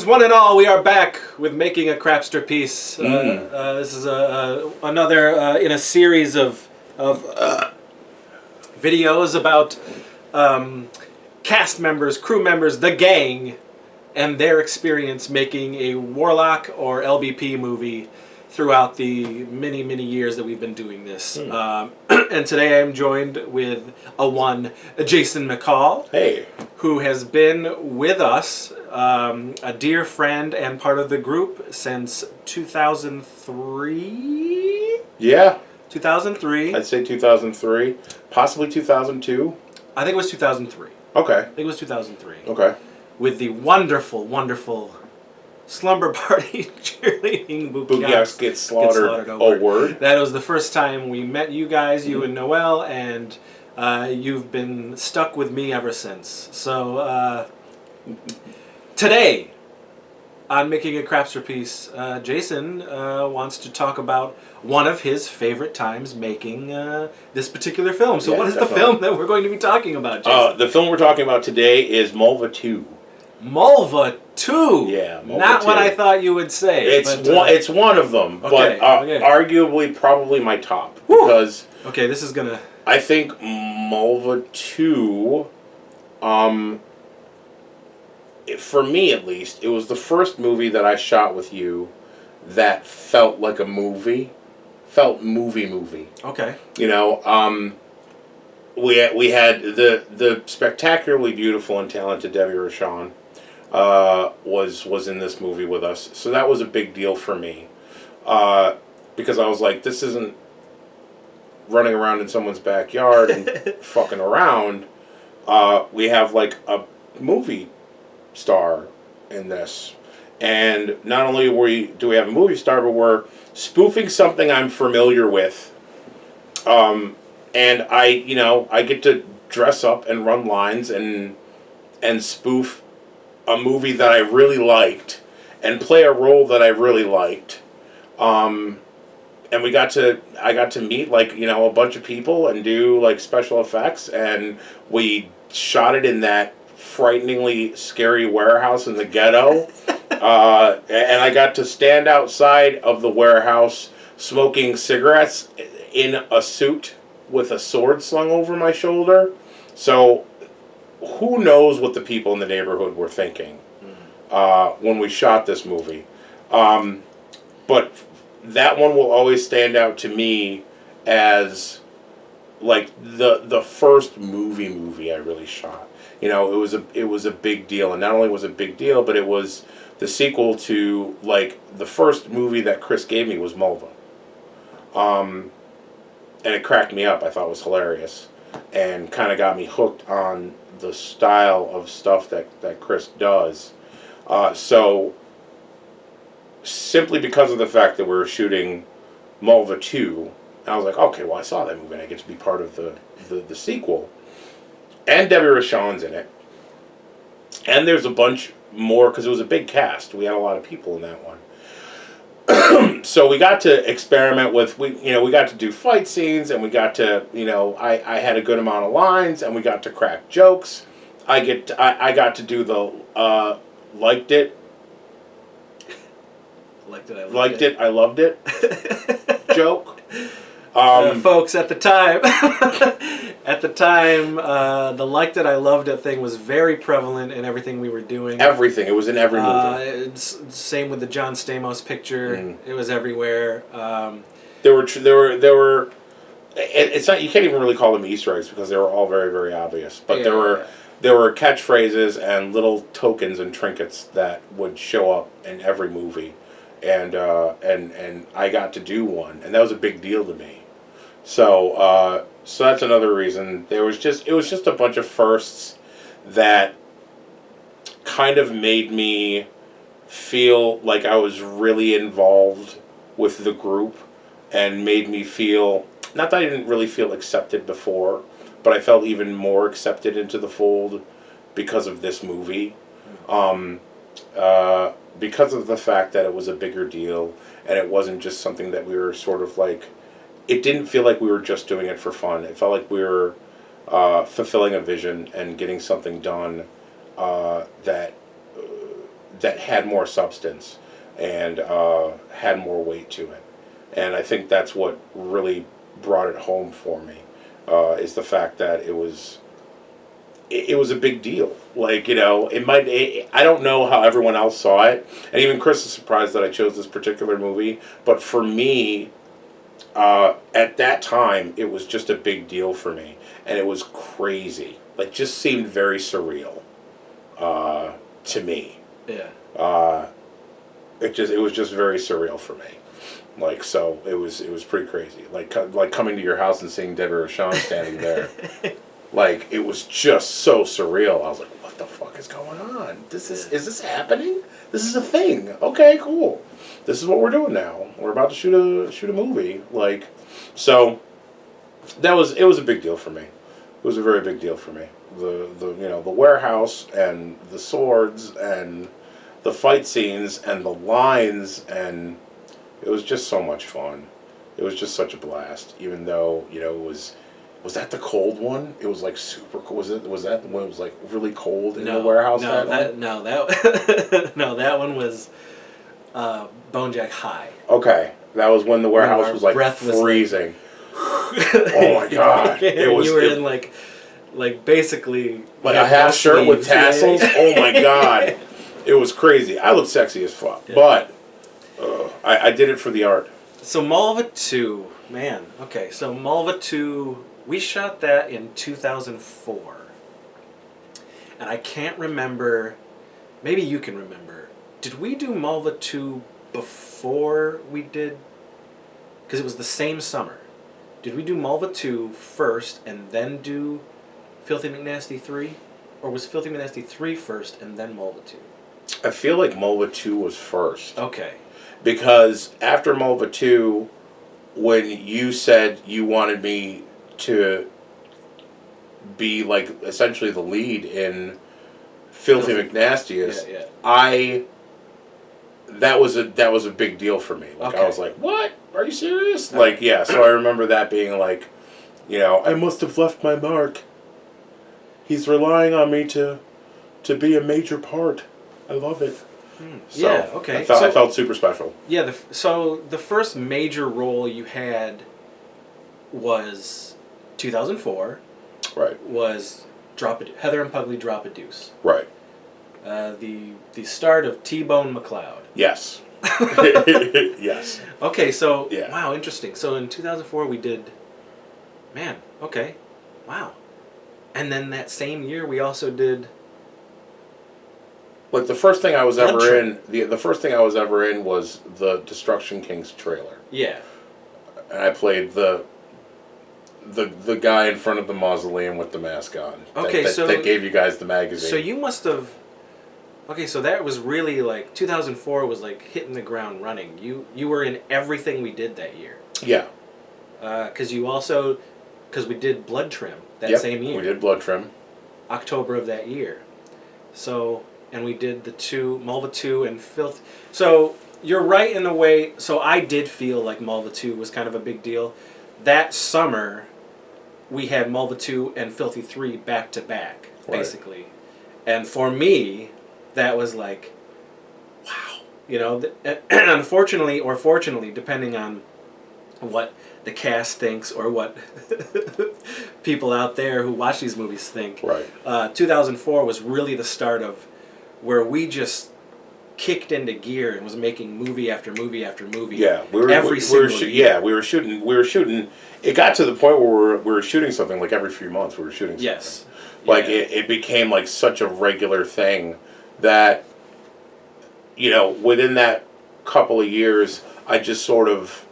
one and all, we are back with making a Crapsterpiece. This is another in a series of videos about cast members, crew members, the gang, and their experience making a Warlock or LBP movie throughout the many, many years that we've been doing this. And today I'm joined with Jason McCall. Hey. Who has been with us, a dear friend and part of the group since 2003? Yeah. 2003. I'd say 2003. Possibly 2002. I think it was 2003. Okay. I think it was 2003. Okay. With the wonderful, wonderful Slumber Party cheerleading Boogiaks Get Slaughtered. Oh, word. That was the first time we met you guys, you and Noel, and you've been stuck with me ever since. So today, on Making a Crapsterpiece, Jason wants to talk about one of his favorite times making this particular film. So what is the film that we're going to be talking about, Jason? The film we're talking about today is Mulva 2. Mulva 2? Yeah, Mulva Not 2. what I thought you would say. It's one of them, okay, but arguably probably my top. Whew. Because okay, this is going to... I think Mulva 2, for me at least, it was the first movie that I shot with you that felt like a movie. Felt movie. Okay. You know, we had the spectacularly beautiful and talented Debbie Rochon was in this movie with us. So that was a big deal for me. Because I was like, this isn't running around in someone's backyard and fucking around. We have like a movie star in this, and not only do we have a movie star, but we're spoofing something I'm familiar with. And I get to dress up and run lines and spoof a movie that I really liked and play a role that I really liked. And I got to meet a bunch of people and do like special effects, and we shot it in that frighteningly scary warehouse in the ghetto. And I got to stand outside of the warehouse smoking cigarettes in a suit with a sword slung over my shoulder. So who knows what the people in the neighborhood were thinking when we shot this movie. But that one will always stand out to me as like the first movie I really shot. You know, it was a big deal, and not only was it a big deal, but it was the sequel to like the first movie that Chris gave me was Mulva. And it cracked me up. I thought it was hilarious, and kind of got me hooked on the style of stuff that Chris does. So simply because of the fact that we were shooting Mulva 2, I was like, okay, well, I saw that movie and I get to be part of the sequel. And Debbie Rochon's in it. And there's a bunch more, because it was a big cast. We had a lot of people in that one. So we got to experiment with, we got to do fight scenes, and we got to, I had a good amount of lines, and we got to crack jokes. I got to do the liked it. Liked it, I loved it joke. Folks, at the time, the liked it, I loved it thing was very prevalent in everything we were doing. Everything. It was in every movie. Same with the John Stamos picture. It was everywhere. There were. It's not. You can't even really call them Easter eggs because they were all very, very obvious. But there were catchphrases and little tokens and trinkets that would show up in every movie, and I got to do one, and that was a big deal to me. So that's another reason. It was just a bunch of firsts that kind of made me feel like I was really involved with the group, and made me feel, not that I didn't really feel accepted before, but I felt even more accepted into the fold because of this movie. Because of the fact that it was a bigger deal, and it wasn't just something that we were sort of like, it didn't feel like we were just doing it for fun. It felt like we were fulfilling a vision and getting something done that that had more substance and had more weight to it. And I think that's what really brought it home for me, is the fact that it was a big deal. Like, I don't know how everyone else saw it, and even Chris is surprised that I chose this particular movie, but for me, at that time, it was just a big deal for me, and it was crazy. Like, just seemed very surreal, to me. Yeah. It was just very surreal for me. Like, so it was pretty crazy. Like coming to your house and seeing Debbie Rochon standing there. Like, it was just so surreal. I was like, what the fuck is going on? Is this happening? This is a thing. Okay, cool. This is what we're doing now. We're about to shoot a movie. Like, so it was a big deal for me. It was a very big deal for me. The warehouse and the swords and the fight scenes and the lines, and it was just so much fun. It was just such a blast, even though, it was that the cold one? It was like super cold. Was that the one that was like really cold in the warehouse? That one was Bonejack High. Okay, that was when the warehouse was like freezing. Oh my god! It was. You were in like basically like a half shirt with tassels. Yeah. Oh my god! It was crazy. I looked sexy as fuck, but I did it for the art. So Mulva 2, man. Okay, so Mulva 2, we shot that in 2004. And I can't remember, maybe you can remember, did we do Mulva 2 before we did, because it was the same summer. Did we do Mulva 2 first and then do Filthy McNasty 3? Or was Filthy McNasty 3 first and then Mulva 2? I feel like Mulva 2 was first. Okay. Because after Mulva 2, when you said you wanted me to be like essentially the lead in Filthy McNastiest, that was a big deal for me. Like, I was like, what? Are you serious? Like, yeah, so I remember that being like, I must have left my mark. He's relying on me to be a major part. I love it. So yeah, okay. I felt super special. Yeah, so the first major role you had was 2004. Right. Was Heather and Pugly Drop a Deuce. Right. The start of T-Bone McLeod. Yes. Yes. Okay, so, yeah. Wow, interesting. So in 2004 we did, man, okay, wow. And then that same year we also did... Like, the first thing I was ever in, the first thing I was ever in was the Destruction Kings trailer. Yeah. And I played the guy in front of the mausoleum with the mask on. Okay, that gave you guys the magazine. So you must have... Okay, so that was really like 2004 was like hitting the ground running. You were in everything we did that year. Yeah. Because we did Blood Trim that same year. We did Blood Trim. October of that year. So, and we did the Mulva 2 and Filth. So you're right in a way. So I did feel like Mulva 2 was kind of a big deal. That summer, we had Mulva 2 and Filthy 3 back to back, basically. And for me, that was like, wow. Unfortunately or fortunately, depending on what the cast thinks or what people out there who watch these movies think. Right. 2004 was really the start of where we just kicked into gear and was making movie after movie after movie. Yeah, we were shooting. It got to the point where we were shooting something like every few months. We were shooting something. Yes. Like, it became like such a regular thing that, within that couple of years, I just sort of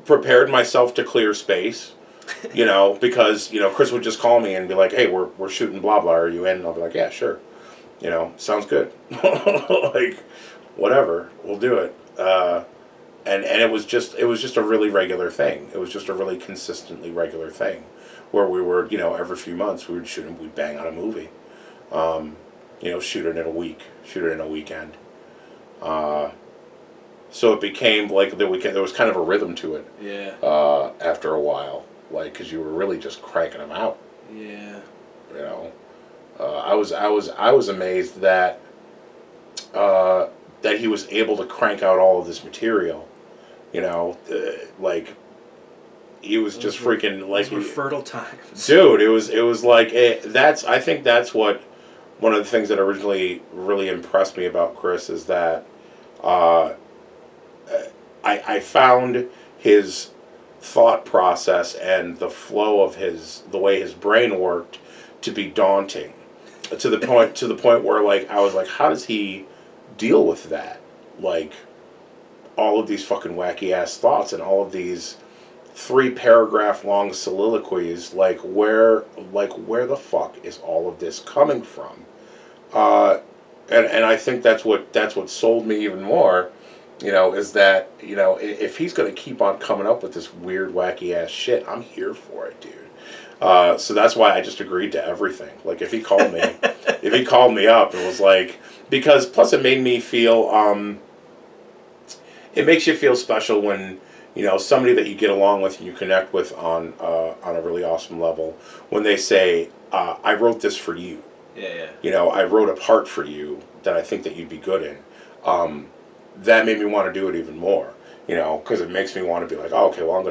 prepared myself to clear space, because, Chris would just call me and be like, hey, we're shooting blah blah, are you in? And I'll be like, yeah, sure. Sounds good. Like, whatever, we'll do it. And it was just a really regular thing. It was just a really consistently regular thing, where we were, every few months we'd bang on a movie, shoot it in a week, shoot it in a weekend. So it became like there was kind of a rhythm to it. Yeah. After a while, like, because you were really just cranking them out. Yeah. I was amazed that that he was able to crank out all of this material. You know, like he was just freaking like those were fertile times, dude. It was like I think that's what one of the things that originally really impressed me about Chris is that I found his thought process and the flow of the way his brain worked to be daunting to the point where like I was like, how does he deal with that, like all of these fucking wacky ass thoughts and all of these 3-paragraph long soliloquies, like where the fuck is all of this coming from? And I think that's what sold me even more, you know, is that, you know, if he's going to keep on coming up with this weird, wacky ass shit, I'm here for it, dude. So that's why I just agreed to everything. Like if he called me, up, it was like, because plus it made me feel, it makes you feel special when, you know, somebody that you get along with and you connect with on a really awesome level, when they say, I wrote this for you. Yeah. You know, I wrote a part for you that I think that you'd be good in. That made me want to do it even more. You know, because it makes me want to be like, oh, okay, well, I'm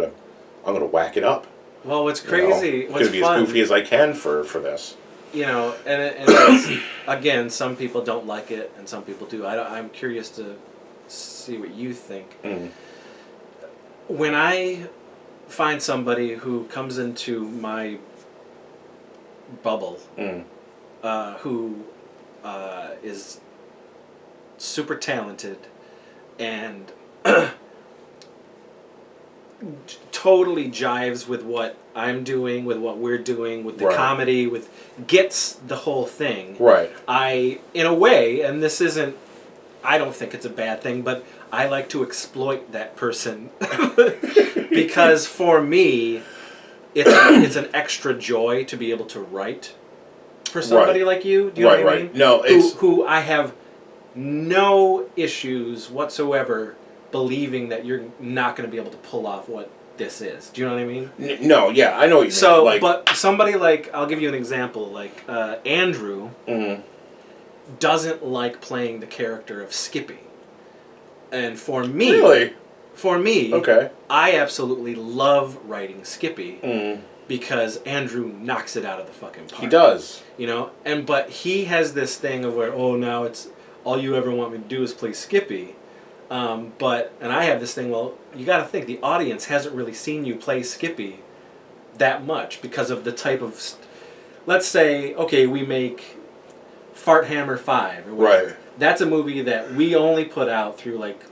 gonna whack it up. Well, what's crazy, you know? It's gonna be as goofy as I can for this. You know, and it's, again, some people don't like it, and some people do. I'm curious to see what you think. Mm. When I find somebody who comes into my bubble, who is super talented and totally jives with what I'm doing, with what we're doing, with the comedy, gets the whole thing. Right. In a way, and this isn't, I don't think it's a bad thing, but I like to exploit that person because for me, it's an extra joy to be able to write for somebody like you. Do you know what I mean? No, who I have no issues whatsoever believing that you're not going to be able to pull off what this is. Do you know what I mean? No, yeah, I know what you mean. So, like, but somebody like, I'll give you an example, like Andrew doesn't like playing the character of Skippy. And for me... Really? For me, okay. I absolutely love writing Skippy because Andrew knocks it out of the fucking park. He does. You know? But he has this thing of where, oh, now it's all you ever want me to do is play Skippy. And I have this thing, well, you got to think, the audience hasn't really seen you play Skippy that much because of the type of... Let's say, okay, we make Fart Hammer 5 or whatever. Right. That's a movie that we only put out through, like,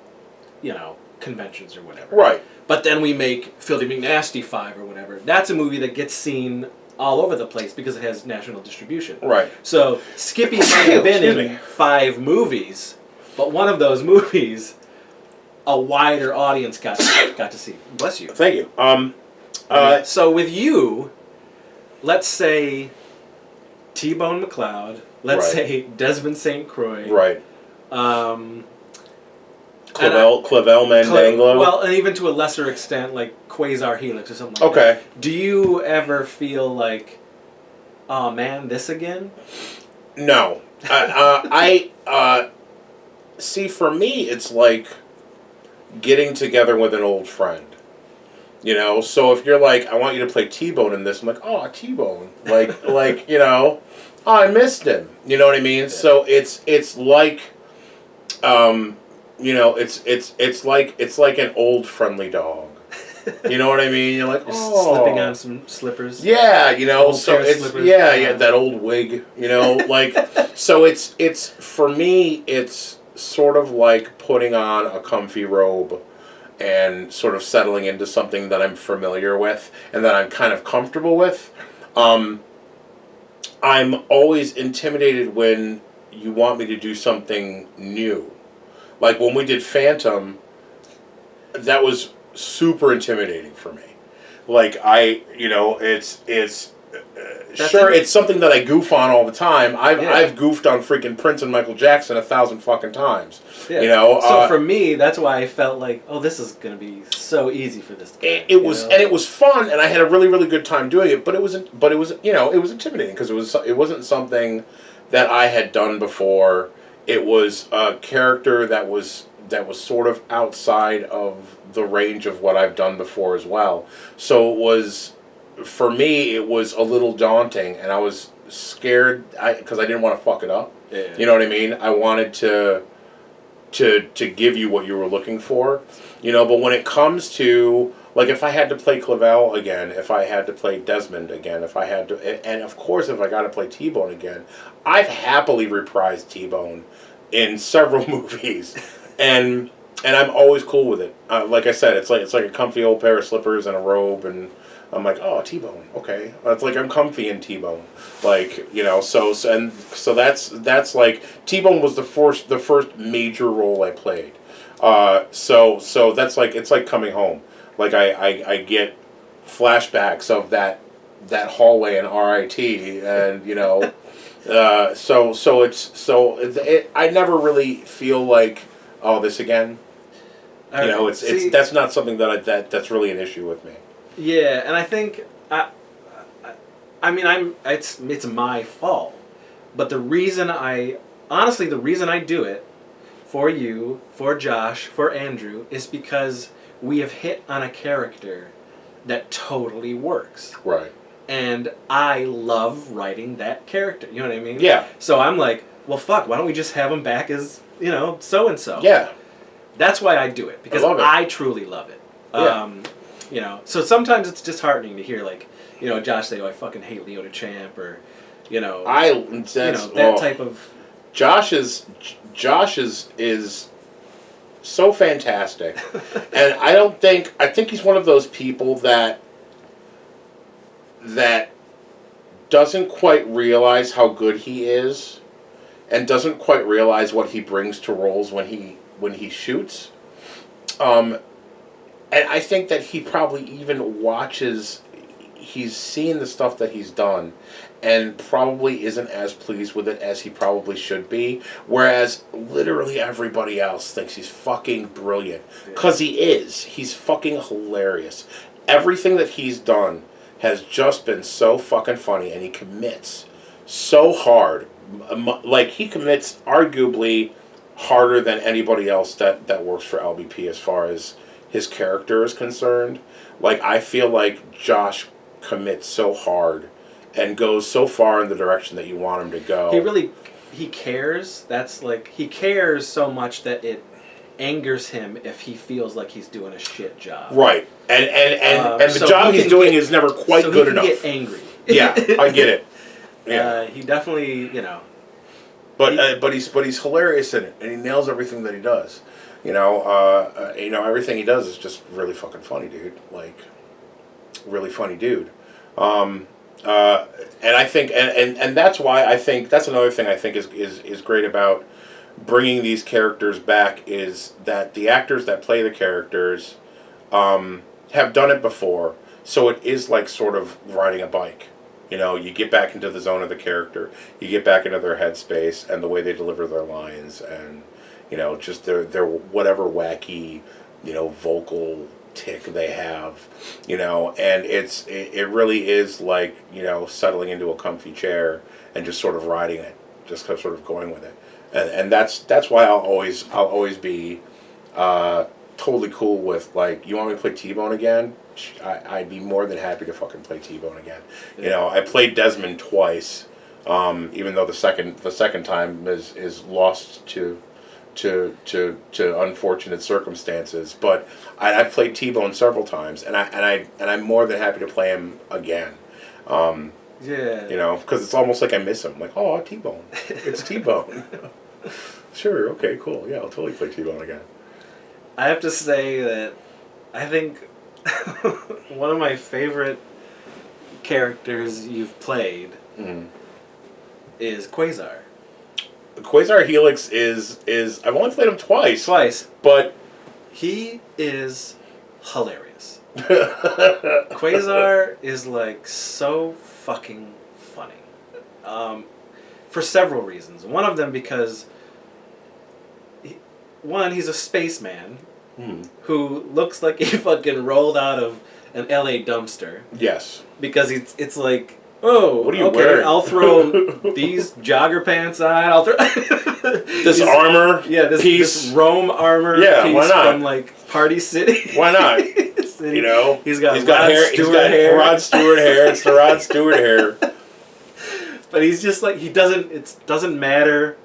you know, conventions or whatever. Right. But then we make Filthy McNasty 5 or whatever. That's a movie that gets seen all over the place because it has national distribution. Right. So Skippy might have been in 5 movies, but one of those movies, a wider audience got to see. Bless you. Thank you. So with you, let's say T-Bone McLeod, let's say Desmond St. Croix. Right. Clavel Mandanglo. Well, and even to a lesser extent, like Quasar Helix or something like that. Do you ever feel like, oh man, this again? No. I see, for me, it's like getting together with an old friend. You know, so if you're like, I want you to play T-Bone in this, I'm like, oh, T-Bone. Like, you know, oh, I missed him. You know what I mean? Yeah. So it's like, you know, it's like an old friendly dog. You know what I mean? You're like, oh, slipping on some slippers. Yeah, you know, so it's slippers. yeah, that old wig. You know, like, so it's for me, it's sort of like putting on a comfy robe and sort of settling into something that I'm familiar with and that I'm kind of comfortable with. I'm always intimidated when you want me to do something new. Like when we did Phantom, that was super intimidating for me. Like you know, it's sure, it's something that I goof on all the time. Yeah. I've goofed on freaking Prince and Michael Jackson 1,000 fucking times. Yeah. You know. So for me, that's why I felt like, oh, this is gonna be so easy for this guy. It was, and it was fun, and I had a really, really good time doing it. But it was, you know, it was intimidating because it wasn't something that I had done before. It was a character that was sort of outside of the range of what I've done before as well. So it was, for me, it was a little daunting, and I was scared because I didn't want to fuck it up. Yeah. You know what I mean? I wanted to give you what you were looking for, you know. But when it comes to, like, if I had to play Clavel again, if I had to play Desmond again, if I had to, and of course if I got to play T-Bone again, I've happily reprised T-Bone in several movies, and I'm always cool with it. Like I said, it's like a comfy old pair of slippers and a robe, and I'm like, oh, T-Bone, okay. It's like I'm comfy in T-Bone, like, you know. So that's like, T-Bone was the first major role I played. So that's like, it's like coming home. Like I get flashbacks of that hallway in RIT, and you know, I never really feel like, oh, this again. You know, it's that's not something that's really an issue with me. Yeah, and I think I mean it's my fault, but the reason I do it for you, for Josh, for Andrew is because we have hit on a character that totally works. Right. And I love writing that character. You know what I mean? Yeah. So I'm like, well, fuck, why don't we just have him back as, you know, so-and-so? Yeah. That's why I do it, because I truly love it. Yeah. You know, so sometimes it's disheartening to hear, like, you know, Josh say, oh, I fucking hate Leo DeChamp, or, you know, that type of... Josh is so fantastic. And I think he's one of those people that doesn't quite realize how good he is, and doesn't quite realize what he brings to roles when he shoots. And I think that he probably even watches, he's seen the stuff that he's done, and probably isn't as pleased with it as he probably should be. Whereas literally everybody else thinks he's fucking brilliant. Because he is. He's fucking hilarious. Everything that he's done has just been so fucking funny, and he commits so hard. Like, he commits arguably harder than anybody else that works for LBP as far as his character is concerned. Like, I feel like Josh commits so hard and goes so far in the direction that you want him to go. He cares. That's like, he cares so much that it angers him if he feels like he's doing a shit job. Right. And the job he's doing is never quite good enough. So he can get angry. Yeah, I get it. Yeah. He definitely, you know. But he's hilarious in it, and he nails everything that he does. You know, everything he does is just really fucking funny, dude. Like, really funny dude. And I think, and that's why I think, that's another thing I think is great about bringing these characters back, is that the actors that play the characters have done it before. So it is like sort of riding a bike. You know, you get back into the zone of the character, you get back into their headspace and the way they deliver their lines, and, you know, just their whatever wacky, you know, vocal tick they have, you know, and it really is like, you know, settling into a comfy chair and just sort of riding it, just sort of going with it, and that's why I'll always be totally cool with, like, you want me to play T-Bone again? I'd be more than happy to fucking play T-Bone again. You know, I played Desmond twice, even though the second time is lost to unfortunate circumstances. But I've played T-Bone several times, and I'm more than happy to play him again. Yeah. You know, because it's almost like I miss him. Like, oh, T-Bone, it's T-Bone. Sure, okay, cool. Yeah, I'll totally play T-Bone again. I have to say that I think one of my favorite characters you've played is Quasar. Quasar Helix is I've only played him twice. Twice. But he is hilarious. Quasar is like so fucking funny. For several reasons. One of them because he's a spaceman who looks like he fucking rolled out of an LA dumpster. Yes. Because it's like, oh, what are you okay, wearing? I'll throw these jogger pants on. I'll throw this armor. Yeah, this Rome armor piece why not? from like Party City. Why not? City. You know, he's got hair. He's got hair. Rod Stewart hair. It's the Rod Stewart hair. But he's just like It doesn't matter.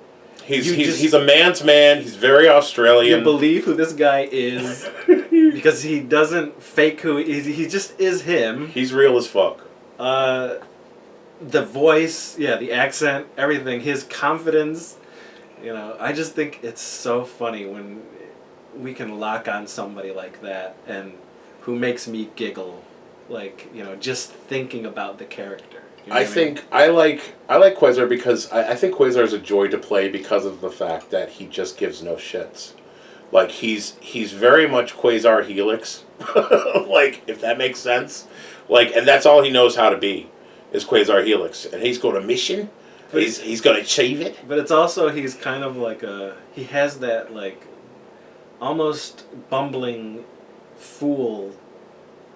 He's a man's man. He's very Australian. You believe who this guy is because he doesn't fake who he just is him. He's real as fuck. The voice, the accent, everything, his confidence. I just think it's so funny when we can lock on somebody like that and who makes me giggle, just thinking about the character. I like Quasar because I think Quasar is a joy to play because of the fact that he just gives no shits. Like he's very much Quasar Helix, if that makes sense. And that's all he knows how to be, is Quasar Helix, and he's going to mission. He's going to achieve it. But it's also he's kind of like he has that almost bumbling fool.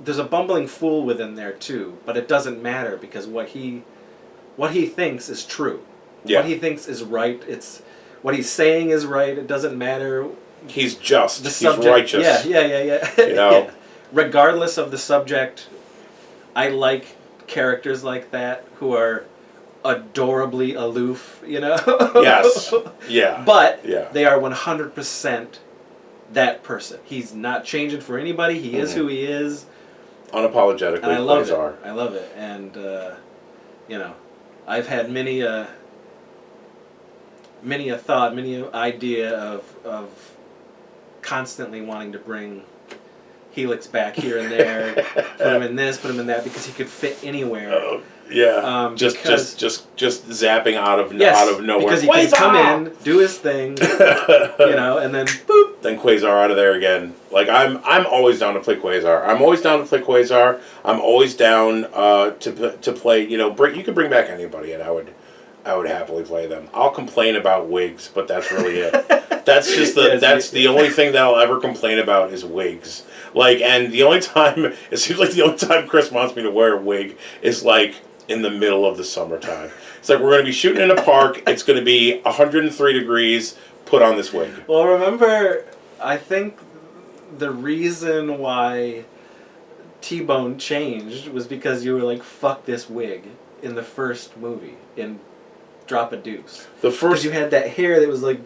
There's a bumbling fool within there too, but it doesn't matter because what he thinks is true. Yeah. What he thinks is right. It's what he's saying is right. It doesn't matter. He's just. He's righteous. Yeah. Yeah. Regardless of the subject, I like characters like that who are adorably aloof. Yes. Yeah. But they are 100% that person. He's not changing for anybody. He is who he is. Unapologetically, and I love it. I love it, and I've had many a thought, many an idea of constantly wanting to bring Helix back here and there, put him in this, put him in that, because he could fit anywhere. Just zapping out of nowhere. Because he can come in, do his thing, and then boop. Then Quasar out of there again. I'm always down to play Quasar. I'm always down to play. You could bring back anybody, and I would happily play them. I'll complain about wigs, but that's really it. That's just the only thing that I'll ever complain about is wigs. And it seems like the only time Chris wants me to wear a wig is in the middle of the summertime. It's we're going to be shooting in a park. It's going to be 103 degrees. Put on this wig. Well, remember, I think the reason why T-Bone changed was because you were like, fuck this wig in the first movie, in Drop a Deuce. Because you had that hair that was it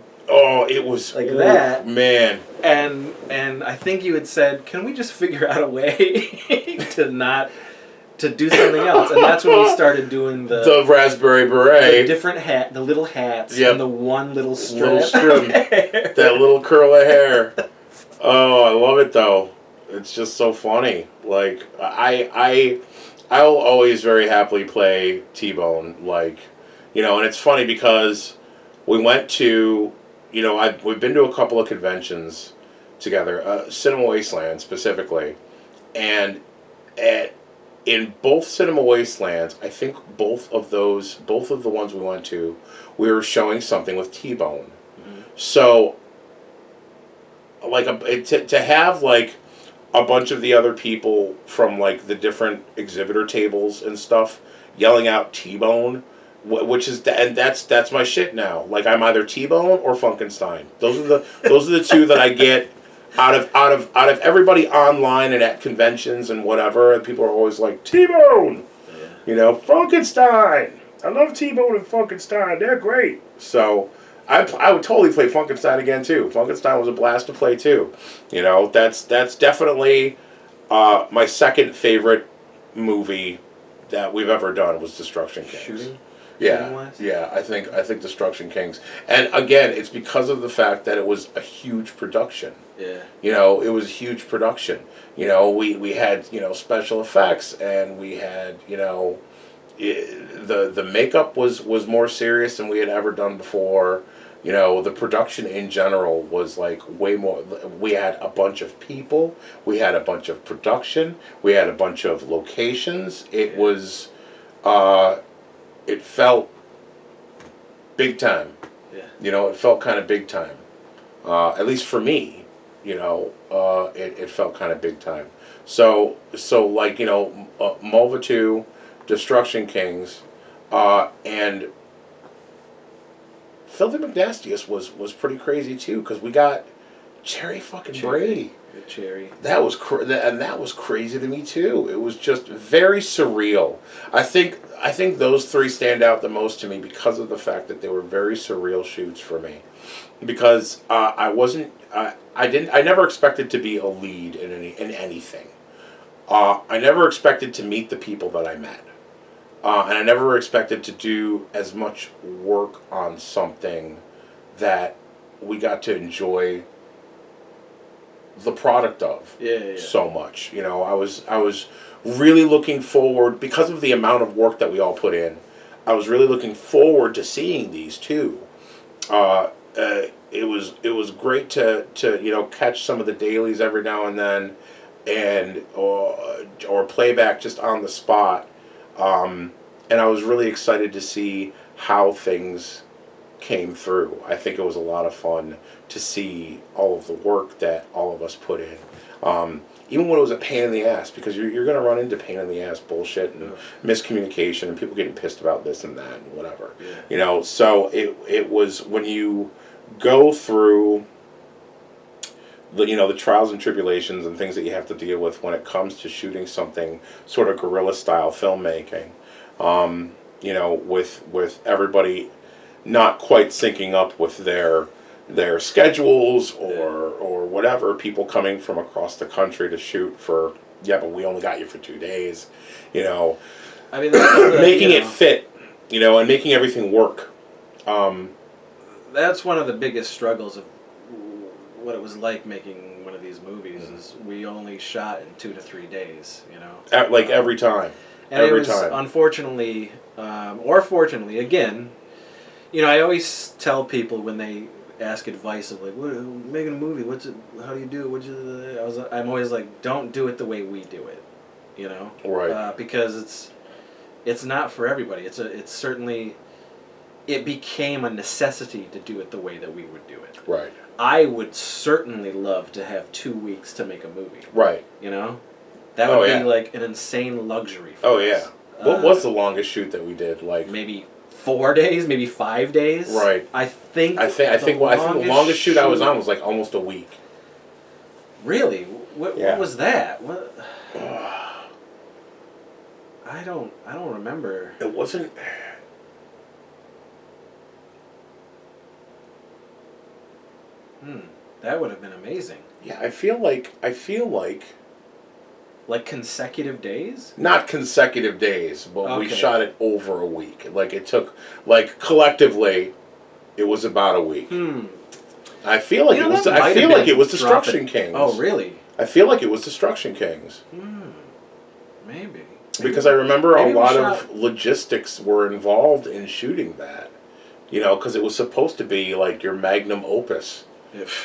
was that. Man. And I think you had said, can we just figure out a way to do something else? And that's when we started doing the raspberry beret, the different hat, the little hats, and the one little strip. That little curl of hair. Oh, I love it though. It's just so funny. I'll always very happily play T-Bone. And it's funny because we went to, we've been to a couple of conventions together, Cinema Wasteland specifically, and in both Cinema Wastelands, I think both of the ones we went to, we were showing something with T-Bone. Mm-hmm. So, to have a bunch of the other people from the different exhibitor tables and stuff yelling out T-Bone, which is that's my shit now. I'm either T-Bone or Funkenstein. Those are the two that I get. Out of everybody online and at conventions and whatever, and people are always like, T-Bone! Yeah. Funkenstein! I love T-Bone and Funkenstein. They're great. So, I would totally play Funkenstein again, too. Funkenstein was a blast to play, too. That's definitely my second favorite movie that we've ever done was Destruction Kings. Shooting? Yeah, I think Destruction Kings. And again, it's because of the fact that it was a huge production. Yeah. It was a huge production. We had, special effects, and we had, the makeup was more serious than we had ever done before. You know, the production in general was like way more. We had a bunch of people. We had a bunch of production. We had a bunch of locations. It was, it felt big time. Yeah. You know, it felt kind of big time. At least for me, you know, it felt kind of big time. So like, you know, Mulva 2, Destruction Kings, and Filthy McNastiest was pretty crazy too, because we got Cherry fucking Brady. Good Cherry. That was and that was crazy to me too. It was just very surreal. I think those three stand out the most to me because of the fact that they were very surreal shoots for me. Because I never expected to be a lead in anything. I never expected to meet the people that I met. And I never expected to do as much work on something that we got to enjoy the product of so much. You know, I was really looking forward, because of the amount of work that we all put in, I was really looking forward to seeing these too. It was great to you know, catch some of the dailies every now and then, and or playback just on the spot. And I was really excited to see how things came through. I think it was a lot of fun to see all of the work that all of us put in. Even when it was a pain in the ass, because you're going to run into pain in the ass bullshit and miscommunication and people getting pissed about this and that and whatever. Yeah. You know, so it was when you go through the trials and tribulations and things that you have to deal with when it comes to shooting something sort of guerrilla style filmmaking. You know, with everybody not quite syncing up with their schedules or whatever, people coming from across the country to shoot for, but we only got you for 2 days, you know. I mean, that's making it fit, you know, and making everything work. That's one of the biggest struggles of what it was like making one of these movies. Is we only shot in 2 to 3 days, you know. Every time. And every time. Unfortunately, or fortunately, again, you know, I always tell people when they ask advice of like, making a movie, how do you do it? I'm always like, don't do it the way we do it, you know, right? Because it's not for everybody. It's certainly, it became a necessity to do it the way that we would do it. Right. I would certainly love to have 2 weeks to make a movie. Right. You know, that would be like an insane luxury for us. What was the longest shoot that we did? Like maybe 4 days, maybe 5 days. Right. I think the longest shoot I was on was like almost a week. Really? What was that? What? I don't remember. It wasn't. That would have been amazing. Yeah, I feel like. Like consecutive days? Not consecutive days, but we shot it over a week. Like it took, like collectively, it was about a week. I feel like it was. I feel like it was Destruction Kings. Oh, really? I feel like it was Destruction Kings. Maybe. Because I remember a lot of logistics were involved in shooting that. You know, because it was supposed to be like your magnum opus.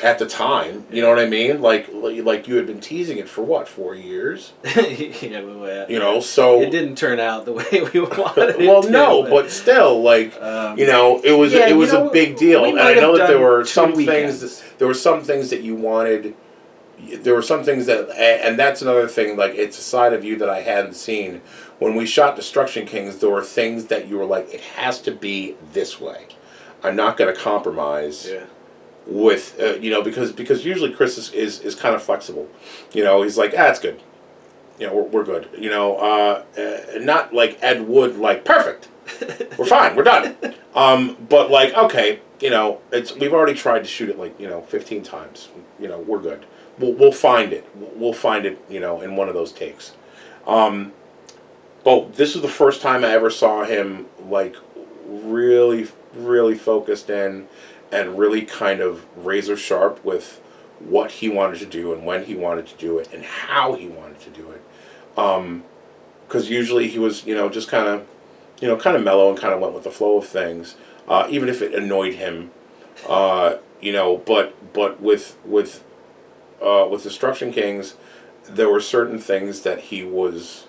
At the time, you know what I mean? Like you had been teasing it for what, 4 years? You know, so it didn't turn out the way we wanted it. Well, no, but still, like you know, it was a big deal, and I know that there were some things. There were some things that you wanted. There were some things that, and that's another thing. Like it's a side of you that I hadn't seen. When we shot Destruction Kings, there were things that you were like, it has to be this way. I'm not going to compromise. Yeah. With you know, because usually Chris is kind of flexible, you know, he's like, it's good, you know, we're good, you know, not like Ed Wood, like perfect, we're fine, we're done, but like, okay, you know, we've already tried to shoot it like, you know, 15 times, you know, we're good, we'll find it, you know, in one of those takes, but this was the first time I ever saw him like really focused in. And really kind of razor sharp with what he wanted to do and when he wanted to do it and how he wanted to do it. Because usually he was, you know, just kind of mellow and kind of went with the flow of things, even if it annoyed him But with Destruction Kings, there were certain things that he was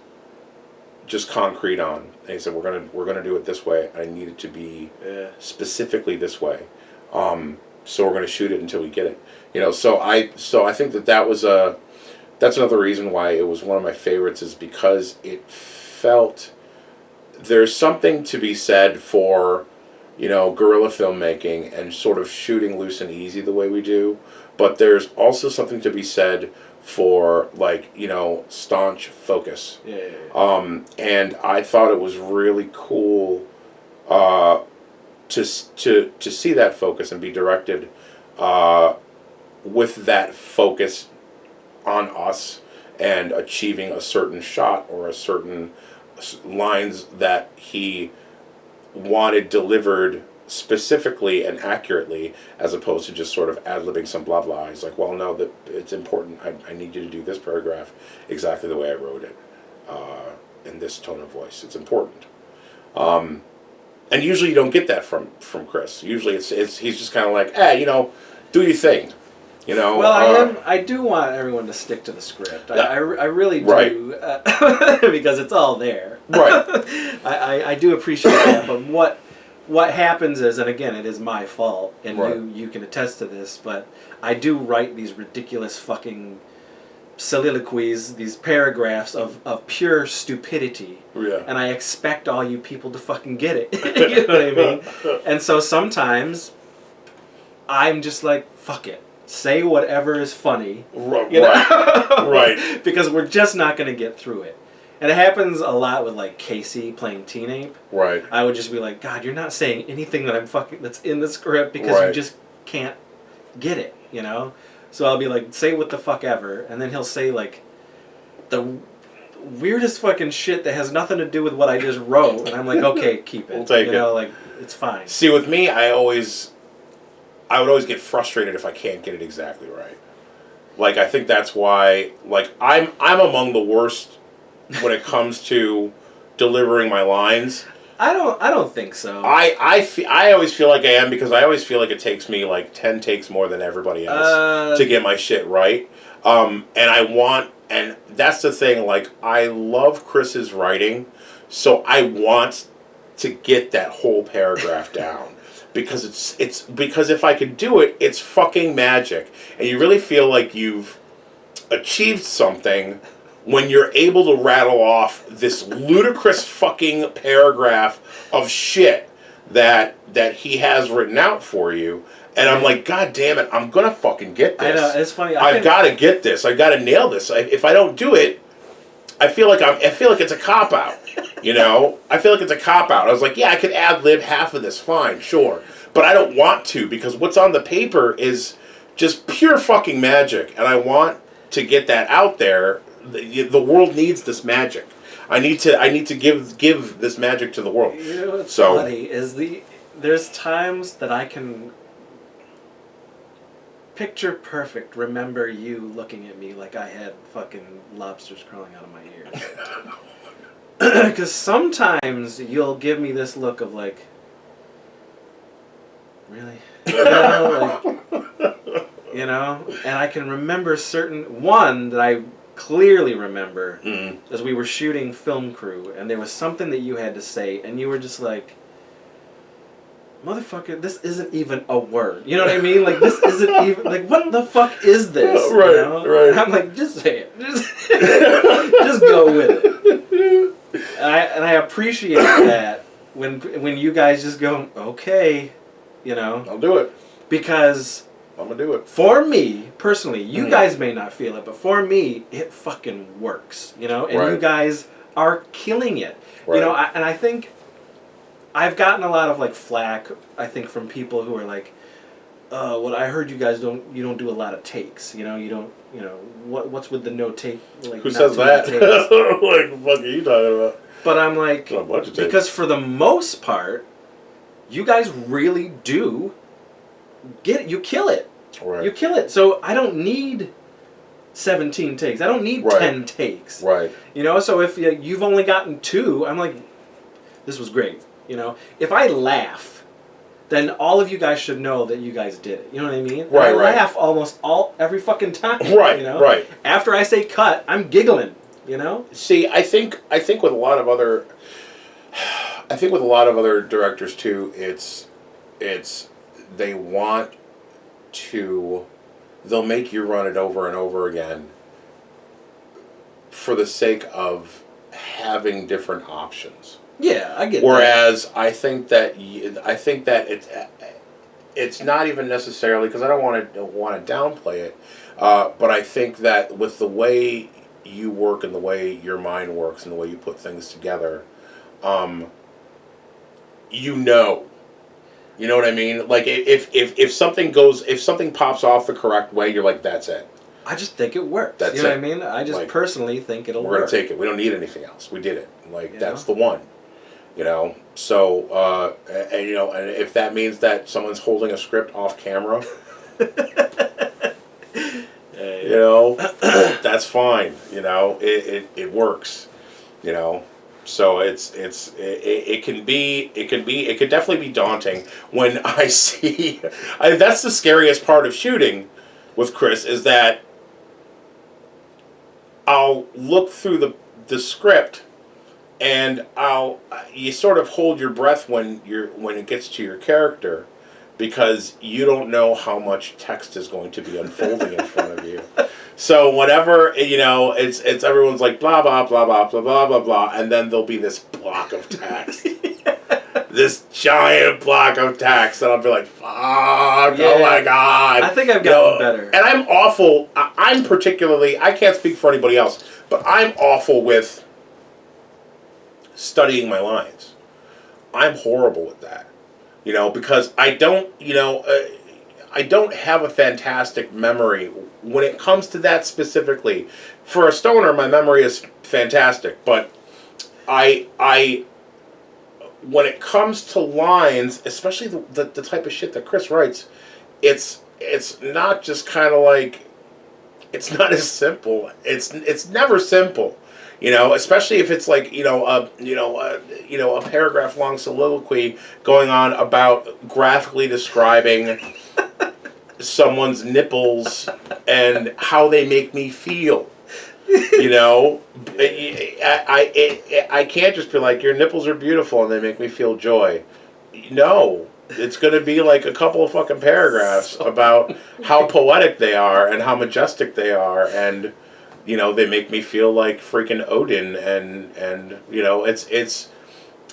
just concrete on. And he said, we're gonna do it this way. I need it to be specifically this way. So we're gonna shoot it until we get it. So I think that was that's another reason why it was one of my favorites, is because it felt, there's something to be said for, guerrilla filmmaking and sort of shooting loose and easy the way we do, but there's also something to be said for, staunch focus. And I thought it was really cool to see that focus and be directed with that focus on us and achieving a certain shot or a certain lines that he wanted delivered specifically and accurately, as opposed to just sort of ad-libbing some blah blah. He's like, well, no, that it's important. I need you to do this paragraph exactly the way I wrote it, in this tone of voice. It's important. And usually you don't get that from Chris. Usually it's he's just kind of like, do your thing. Well, I do want everyone to stick to the script. I really do, because it's all there. Right. I do appreciate that, but what happens is, and again, it is my fault, and you can attest to this, but I do write these ridiculous fucking soliloquies, these paragraphs of pure stupidity, and I expect all you people to fucking get it. You know what I mean? And so sometimes I'm just like, fuck it. Say whatever is funny, right? Because we're just not going to get through it, and it happens a lot with like Casey playing Teenape. Right. I would just be like, God, you're not saying anything that's in the script because you just can't get it, So I'll be like, say what the fuck ever, and then he'll say like the weirdest fucking shit that has nothing to do with what I just wrote, and I'm like, okay, keep it. We'll take it. Like it's fine. See, with me, I would always get frustrated if I can't get it exactly right. Like, I think that's why, I'm among the worst when it comes to delivering my lines. I don't think so. I always feel like I am, because I always feel like it takes me 10 takes more than everybody else to get my shit right. And that's the thing, I love Chris's writing, so I want to get that whole paragraph down. Because because if I could do it, it's fucking magic. And you really feel like you've achieved something when you're able to rattle off this ludicrous fucking paragraph of shit that he has written out for you. And I'm like, God damn it, I'm gonna fucking get this. I know, it's funny. I've got to get this. I've got to nail this. If I don't do it, I feel like it's a cop out. I feel like it's a cop out. I was like, yeah, I could ad lib half of this, fine, sure, but I don't want to, because what's on the paper is just pure fucking magic, and I want to get that out there. The world needs this magic. I need to give this magic to the world. What's funny is there's times that I can picture perfect remember you looking at me like I had fucking lobsters crawling out of my ears. Because sometimes you'll give me this look of like, really? And I can remember one that I clearly remember as we were shooting Film Crew, and there was something that you had to say, and you were just like, motherfucker, this isn't even a word. You know what I mean? Like, this isn't even, what the fuck is this? Right. And I'm like, just say it. Just go with it. And I appreciate that when you guys just go, okay, I'll do it. Because I'm gonna do it. For me, personally, you guys may not feel it, but for me, it fucking works, And you guys are killing it. Right. And I think I've gotten a lot of flack, I think, from people who are like, well, I heard you guys don't do a lot of takes, you don't, what's with the no take? Who says that? What the fuck are you talking about? But I'm like, a bunch of takes. Because for the most part, you guys really do get it. You kill it. Right. You kill it. So I don't need 17 takes. I don't need 10 takes. Right. So if you've only gotten 2, I'm like, this was great. If I laugh, then all of you guys should know that you guys did it. You know what I mean? Right, I right. laugh every fucking time. Right, you know? right. After I say cut, I'm giggling. You know? See, I think with a lot of other, directors too, it's they want to, they'll make you run it over and over again for the sake of having different options. Yeah, I get that. Whereas I think that it's not even necessarily, because I don't want to downplay it, but I think that with the way you work and the way your mind works and the way you put things together, you know what I mean? Like if something pops off the correct way, you're like, that's it. I just think it works. That's you know it. what I mean? I just Like, personally think it'll work. We're gonna take it. We don't need anything else. We did it. Like, You that's know? the one. You know. So and and if that means that someone's holding a script off camera, you know, that's fine. You know, it works. You know. So it could definitely be daunting when I see. That's the scariest part of shooting with Chris, is that I'll look through the script, and you sort of hold your breath when it gets to your character, because you don't know how much text is going to be unfolding in front of you. So whenever, it's everyone's like blah blah blah blah blah blah blah blah, and then there'll be this block of text. This giant block of text, and I'll be like, fuck, oh my God. I think I've gotten better. And I'm awful, I'm particularly, I can't speak for anybody else, but I'm awful with studying my lines. I'm horrible with that. Because I don't have a fantastic memory when it comes to that specifically. For a stoner, my memory is fantastic, but when it comes to lines, especially the type of shit that Chris writes, it's not just kind of like, it's not as simple. It's never simple, especially if it's like a paragraph long soliloquy going on about graphically describing someone's nipples and how they make me feel. I can't just be like, your nipples are beautiful and they make me feel joy. No, it's going to be like a couple of fucking paragraphs about how poetic they are and how majestic they are, and they make me feel like freaking Odin, and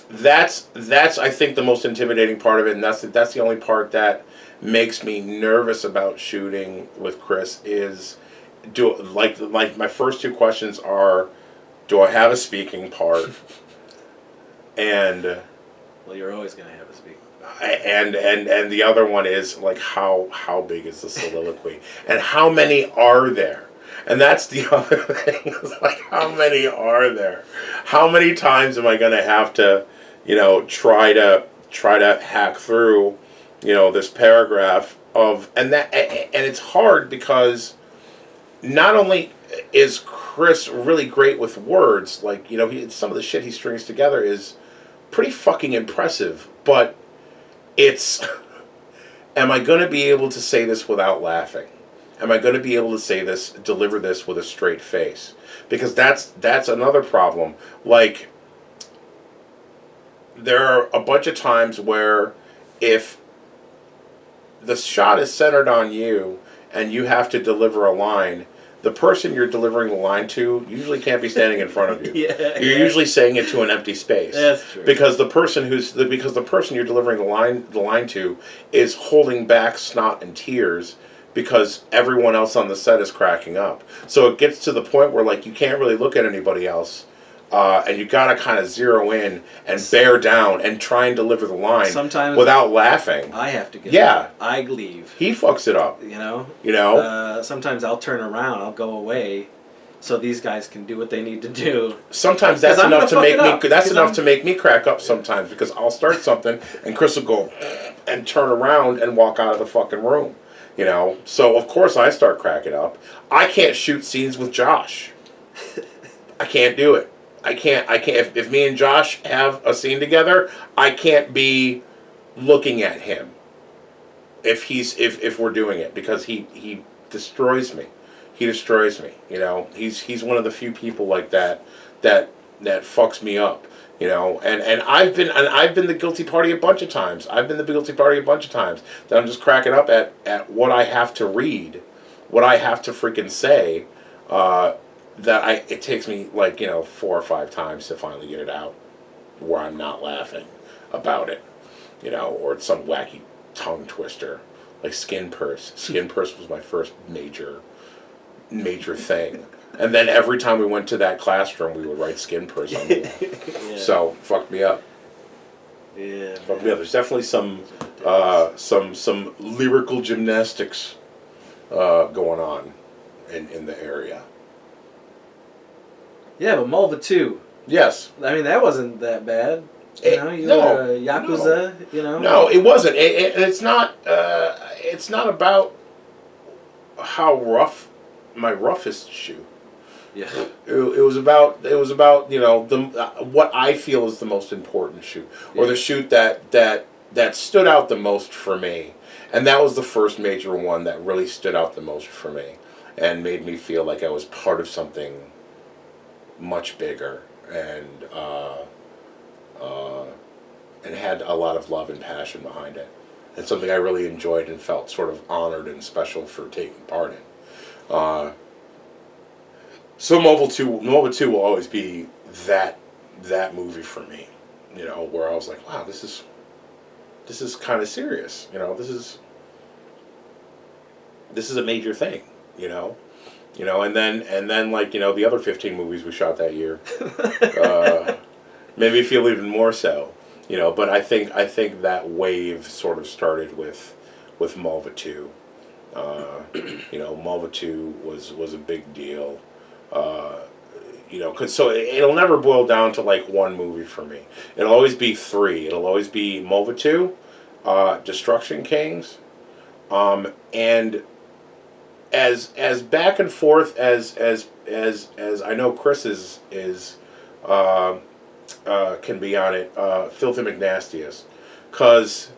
that's I think the most intimidating part of it, and that's the only part that makes me nervous about shooting with Chris is, like my first two questions are, do I have a speaking part? And well, you're always going to have a speaking part. And the other one is like, how big is the soliloquy, and how many are there? And that's the other thing. It's like, how many are there? How many times am I going to have to, try to hack through, this paragraph of, and it's hard because not only is Chris really great with words, like, some of the shit he strings together is pretty fucking impressive, but it's, am I going to be able to say this without laughing? Am I going to be able to deliver this with a straight face? Because that's another problem. Like, there are a bunch of times where if the shot is centered on you and you have to deliver a line, the person you're delivering the line to usually can't be standing in front of you. You're usually saying it to an empty space. That's true. Because the person you're delivering the line to is holding back snot and tears because everyone else on the set is cracking up. So it gets to the point where, like, you can't really look at anybody else, and you gotta kind of zero in and bear down and try and deliver the line sometimes without laughing. I have to get up. I leave. He fucks it up. Sometimes I'll turn around, I'll go away, so these guys can do what they need to do. Sometimes that's enough to make me. That's enough to make me crack up sometimes, because I'll start something and Chris will go and turn around and walk out of the fucking room. So of course I start cracking up. I can't shoot scenes with Josh. I can't do it. I can't. If me and Josh have a scene together, I can't be looking at him if we're doing it, because he destroys me. He destroys me. You know, he's one of the few people like that fucks me up. You know, and I've been the guilty party a bunch of times. I've been the guilty party a bunch of times that I'm just cracking up at what I have to read, what I have to freaking say. It takes me like 4 or 5 times to finally get it out, where I'm not laughing about it, or it's some wacky tongue twister like Skin Purse. Skin Purse was my first major thing. And then every time we went to that classroom, we would write Skin Purse on the wall. Yeah. So, fucked me up. Yeah. Fucked me up. There's definitely some lyrical gymnastics going on in the area. Yeah, but Mulva 2. Yes. I mean, that wasn't that bad. You no, were a Yakuza, No, it wasn't. It's not. It's not about how rough my roughest shoe. Yeah. It was about the what I feel is the most important shoot, or the shoot that stood out the most for me, and that was the first major one that really stood out the most for me, and made me feel like I was part of something much bigger, and had a lot of love and passion behind it, and something I really enjoyed and felt sort of honored and special for taking part in. So Mulva 2 will always be that movie for me, where I was like, wow, this is kind of serious, this is a major thing, and then like the other 15 movies we shot that year, made me feel even more so, but I think that wave sort of started with Mulva 2. Mulva 2 was a big deal. So it'll never boil down to like one movie for me. It'll always be 3. It'll always be Mulva 2, Destruction Kings, and as back and forth as I know Chris is can be on it. Filthy McNastiest, because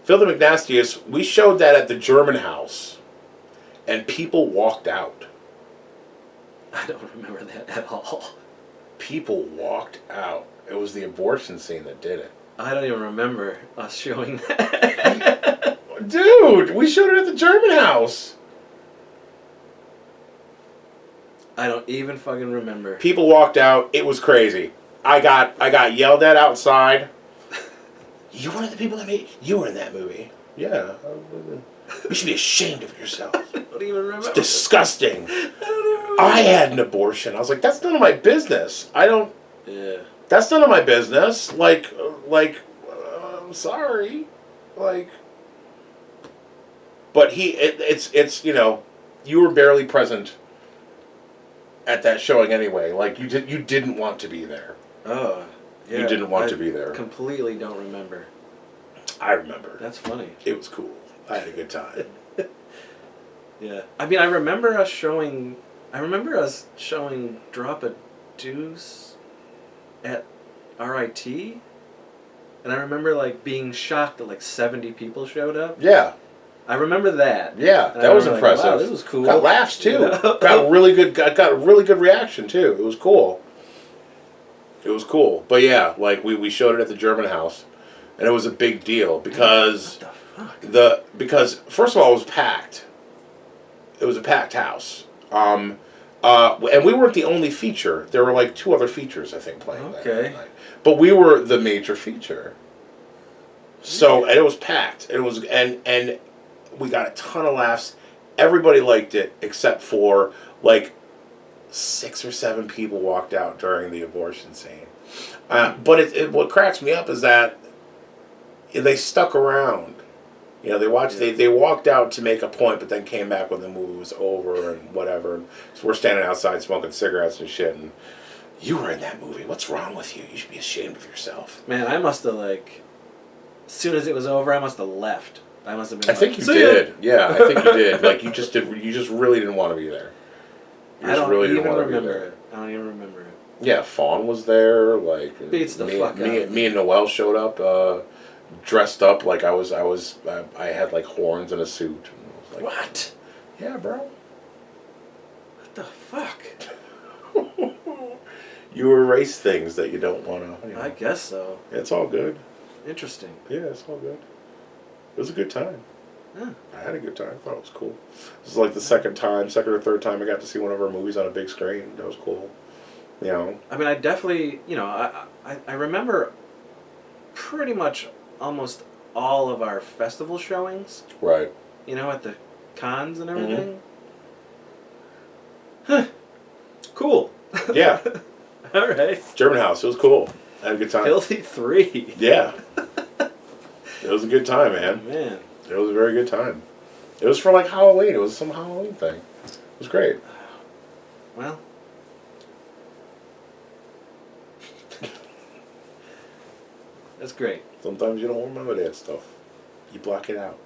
Filthy McNastiest, we showed that at the German house, and people walked out. I don't remember that at all. People walked out. It was the abortion scene that did it. I don't even remember us showing that. Dude, we showed it at the German house. I don't even fucking remember. People walked out. It was crazy. I got yelled at outside. You one of the people that made... You were in that movie. Yeah. You should be ashamed of yourself. I don't even remember. It's disgusting. I had an abortion. I was like, that's none of my business. I don't... Yeah. That's none of my business. I'm sorry. But it's you were barely present at that showing anyway. Like, you didn't want to be there. Oh, yeah. You didn't want to be there. Completely don't remember. I remember. That's funny. It was cool. I had a good time. Yeah. I mean, I remember us showing Drop a Deuce at RIT, and I remember being shocked that 70 people showed up. Yeah. I remember that. Yeah, that was impressive. Wow, this was cool. Got laughs too. Got a really good reaction too. It was cool. But yeah, we showed it at the German house, and it was a big deal because what the fuck? Because first of all, it was packed. It was a packed house. And we weren't the only feature. There were 2 other features, I think, playing that night. But we were the major feature. So, and it was packed. It was and we got a ton of laughs. Everybody liked it except for 6 or 7 people walked out during the abortion scene. But what cracks me up is that they stuck around. They watched. Yeah. They walked out to make a point, but then came back when the movie was over and whatever. So we're standing outside smoking cigarettes and shit. And you were in that movie. What's wrong with you? You should be ashamed of yourself. Man, I must have as soon as it was over, I must have left. I must have been. I think you did. Yeah, I think you did. You just did. You just really didn't want to be there. I don't even remember it. I don't even remember it. Yeah, Fawn was there. Beats the fuck out of me and Noel showed up. dressed up like I had like horns and a suit. And I was like, What? yeah, bro. What the fuck? You erase things that you don't want to. I guess so. It's all good. Interesting. Yeah, it's all good. It was a good time. Huh. I had a good time. I thought it was cool. This is like the second or third time I got to see one of our movies on a big screen. That was cool. You know. I mean, I definitely, I remember pretty much almost all of our festival showings. Right. At the cons and everything. Huh. Cool. Yeah. All right. German House. It was cool. I had a good time. Filthy 3. Yeah. It was a good time, man. Man. It was a very good time. It was for like Halloween. It was some Halloween thing. It was great. Well. That's great. Sometimes you don't remember that stuff. You block it out.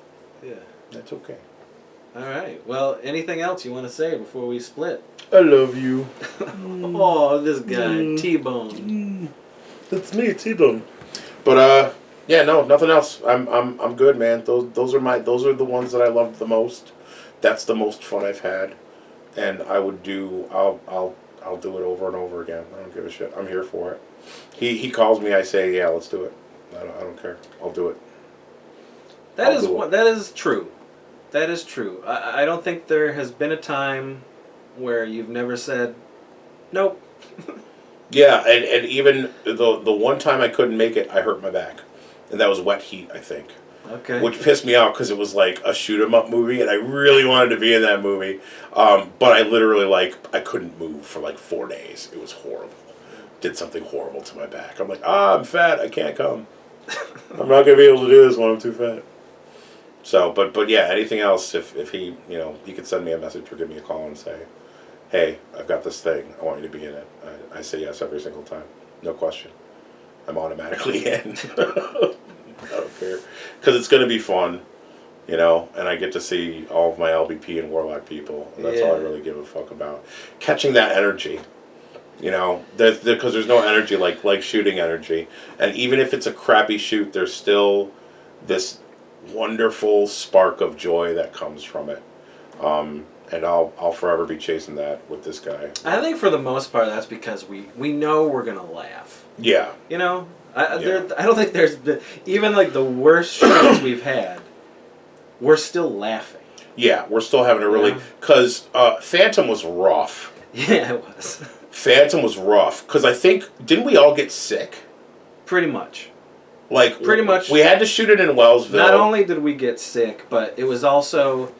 Yeah. That's okay. All right. Well, anything else you want to say before we split? I love you. Oh, this guy, T-Bone. That's me, T-Bone. But yeah, no, nothing else. I'm good, man. Those are the ones that I loved the most. That's the most fun I've had, and I'll do it over and over again. I don't give a shit. I'm here for it. He calls me. I say, yeah, let's do it. I don't care. I'll do it. That is true. That is true. I don't think there has been a time where you've never said, nope. Yeah, and even the one time I couldn't make it, I hurt my back, and that was Wet Heat, I think. Okay. Which pissed me off because it was like a shoot 'em up movie, and I really wanted to be in that movie, but I literally I couldn't move for like 4 days. It was horrible. Did something horrible to my back. I'm like, I'm fat. I can't come. I'm not gonna be able to do this when I'm too fat. So, but yeah, anything else? If he, he could send me a message or give me a call and say, hey, I've got this thing. I want you to be in it. I say yes every single time. No question. I'm automatically in. I don't care. Because it's going to be fun, and I get to see all of my LBP and Warlock people. And that's all I really give a fuck about. Catching that energy, because there's no energy like shooting energy. And even if it's a crappy shoot, there's still this wonderful spark of joy that comes from it. And I'll forever be chasing that with this guy. I think for the most part that's because we know we're going to laugh. Yeah. I don't think there's been, even like the worst shows we've had, we're still laughing. Yeah, we're still having a really, because Phantom was rough. Yeah, it was. Phantom was rough, because I think, didn't we all get sick? Pretty much. Like, pretty much. We had to shoot it in Wellsville. Not only did we get sick, but it was also,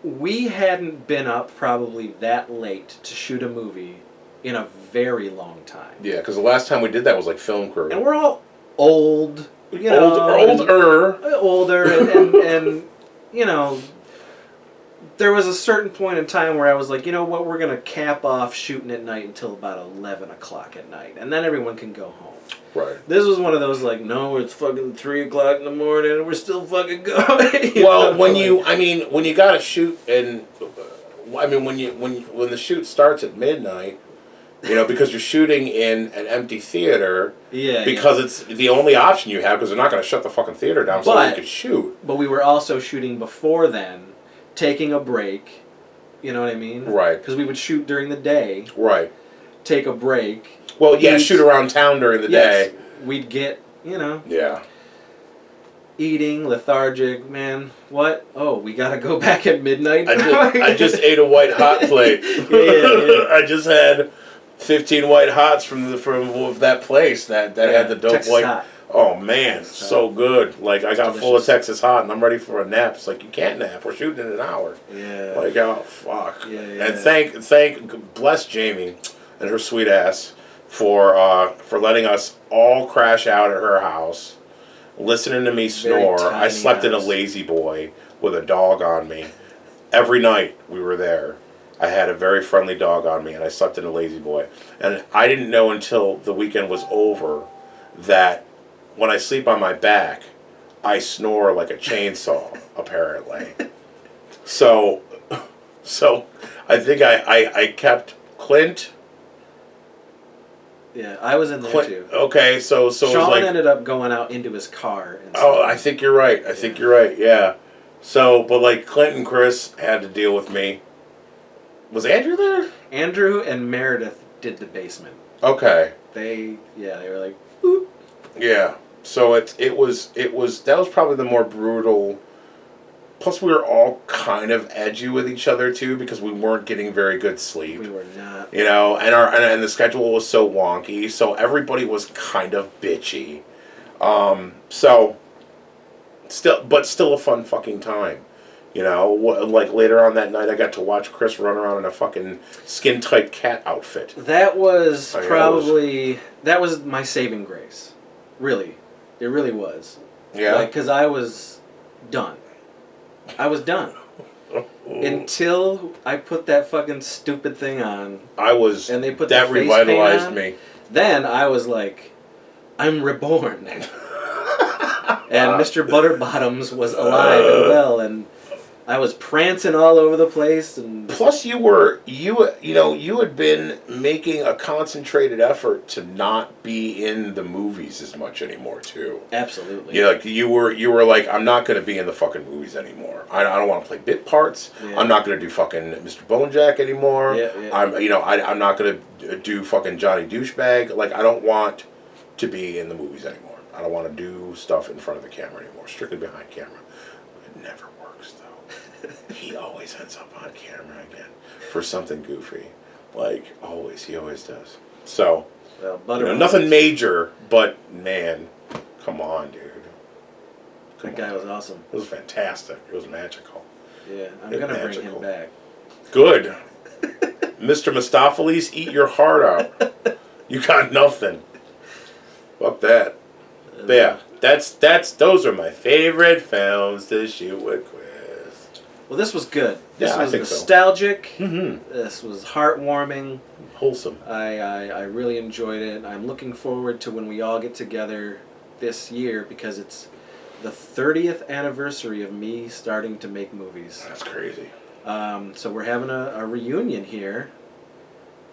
we hadn't been up probably that late to shoot a movie in a very long time. Yeah, because the last time we did that was like film crew. And we're all old, older, and there was a certain point in time where I was like, you know what, we're going to cap off shooting at night until about 11 o'clock at night, and then everyone can go home. Right. This was one of those like, no, it's fucking 3 o'clock in the morning and we're still fucking going. Well, when you got to shoot, and when the shoot starts at midnight, because you're shooting in an empty theater. Yeah. Because it's the only option you have, because they're not going to shut the fucking theater down so you can shoot. But we were also shooting before then, taking a break. You know what I mean? Right. Because we would shoot during the day. Right. Take a break. Well, yeah, shoot around town during the day. We'd get, Yeah. Eating, lethargic, man. What? Oh, we gotta go back at midnight? I just ate a white hot plate. Yeah. I just had 15 white hots from that place that had the dope Texas white. Hot. Oh man, Texas so good. Like I got delicious. full of Texas Hot and I'm ready for a nap. It's like you can't nap. We're shooting in an hour. Yeah. Like oh fuck. Yeah. And thank bless Jamie and her sweet ass for letting us all crash out at her house, listening to me snore. I slept in a lazy boy with a dog on me. Every night we were there, I had a very friendly dog on me, and I slept in a lazy boy. And I didn't know until the weekend was over that when I sleep on my back, I snore like a chainsaw, apparently. So I think I kept Clint, Yeah, I was in there Clint, too. okay, so it was Sean like, ended up going out into his car. And oh, I think you're right. I think you're right. Yeah. So, but like Clint and Chris had to deal with me. Was Andrew there? Andrew and Meredith did the basement. Okay. They were like, boop. Yeah. So it was that was probably the more brutal. Plus, we were all kind of edgy with each other too because we weren't getting very good sleep. We were not. You know, and the schedule was so wonky, so everybody was kind of bitchy. So still a fun fucking time. You know, like later on that night, I got to watch Chris run around in a fucking skin tight cat outfit. That was that was my saving grace. Really, it really was. Yeah. Because I was done. I was done. Until I put that fucking stupid thing on. And they put that the face revitalized paint on, me. Then I was like, I'm reborn. And Mr. Butterbottoms was alive and well, and I was prancing all over the place. And plus, you had been making a concentrated effort to not be in the movies as much anymore too. Absolutely. Yeah, like you were like, I'm not going to be in the fucking movies anymore. I don't want to play bit parts. Yeah. I'm not going to do fucking Mr. Bonejack anymore. Yeah. I'm not going to do fucking Johnny Douchebag. Like, I don't want to be in the movies anymore. I don't want to do stuff in front of the camera anymore. Strictly behind camera. It never works though. He always ends up on camera again for something goofy. Like, always. He always does. So, nothing major, but man, come on, dude. That guy was awesome. It was fantastic. It was magical. Yeah, I'm going to bring him back. Good. Mr. Mistopheles, eat your heart out. You got nothing. Fuck that. But yeah, those are my favorite films to shoot with Chris. Well, this was good. This was So. nostalgic. Mm-hmm. This was heartwarming. Wholesome. I really enjoyed it. I'm looking forward to when we all get together this year because it's the 30th anniversary of me starting to make movies. That's crazy. So we're having a reunion here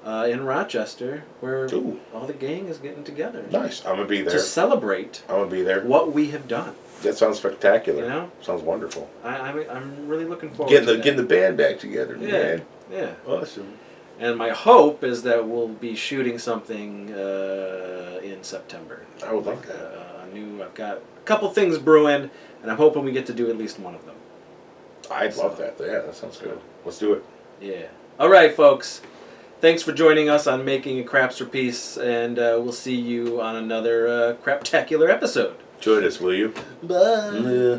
in Rochester where all the gang is getting together. Nice. I'm going to be there. To celebrate I'm going to be there. What we have done. That sounds spectacular. You know? Sounds wonderful. I'm really looking forward to that. Getting the band back together. Yeah. Man. Yeah. Awesome. And my hope is that we'll be shooting something in September. I would love that. I've got a couple things brewing, and I'm hoping we get to do at least one of them. I'd love that. Yeah, that sounds good. Let's do it. Yeah. All right, folks. Thanks for joining us on Making a Crapsterpiece, and we'll see you on another Craptacular episode. Join us, will you? Bye. Yeah.